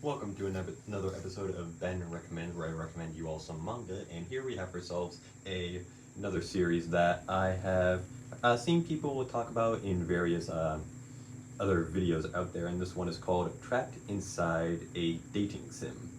Welcome to another episode of Ben Recommend, where I recommend you all some manga. And here we have ourselves another series that I have seen people talk about in various other videos out there. And this one is called Trapped Inside a Dating Sim.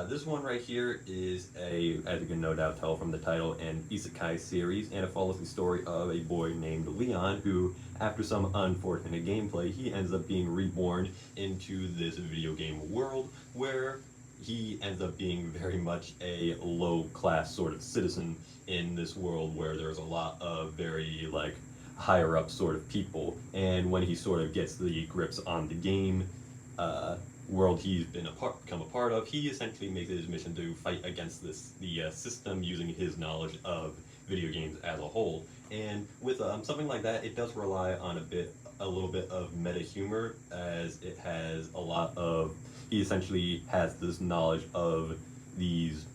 This one right here is as you can no doubt tell from the title, an isekai series, and it follows the story of a boy named Leon who, after some unfortunate gameplay, he ends up being reborn into this video game world where he ends up being very much a low-class sort of citizen in this world where there's a lot of very, like, higher up sort of people. And when he sort of gets the grips on the game, uh, world he's become a part of, he essentially makes it his mission to fight against the system using his knowledge of video games as a whole. And with something like that, it does rely on a little bit of meta humor, as it has a lot of. He essentially has this knowledge of these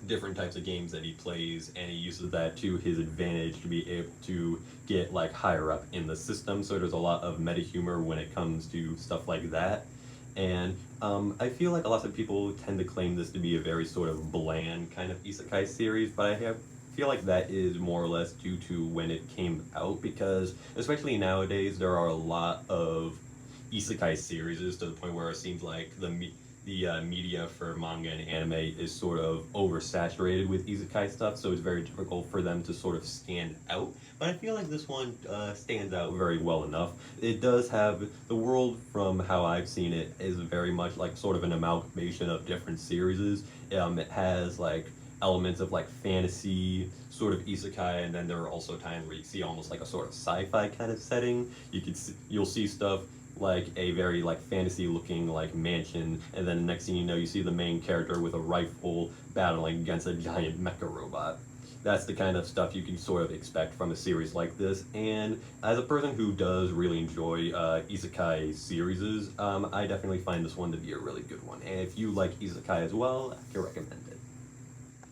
different types of games that he plays, and he uses that to his advantage to be able to get like higher up in the system. So there's a lot of meta humor when it comes to stuff like that. And I feel like a lot of people tend to claim this to be a very sort of bland kind of isekai series, but feel like that is more or less due to when it came out, because especially nowadays there are a lot of isekai series to the point where it seems like the media for manga and anime is sort of oversaturated with isekai stuff, so it's very difficult for them to sort of stand out. But I feel like this one stands out very well enough. It does have the world, from how I've seen it, is very much like sort of an amalgamation of different series. It has like elements of like fantasy sort of isekai, and then there are also times where you see almost like a sort of sci-fi kind of setting. You'll see stuff like a very like fantasy looking like mansion, and then the next thing you know you see the main character with a rifle battling against a giant mecha robot. That's the kind of stuff you can sort of expect from a series like this. And as a person who does really enjoy isekai series, I definitely find this one to be a really good one. And if you like isekai as well, I can recommend it.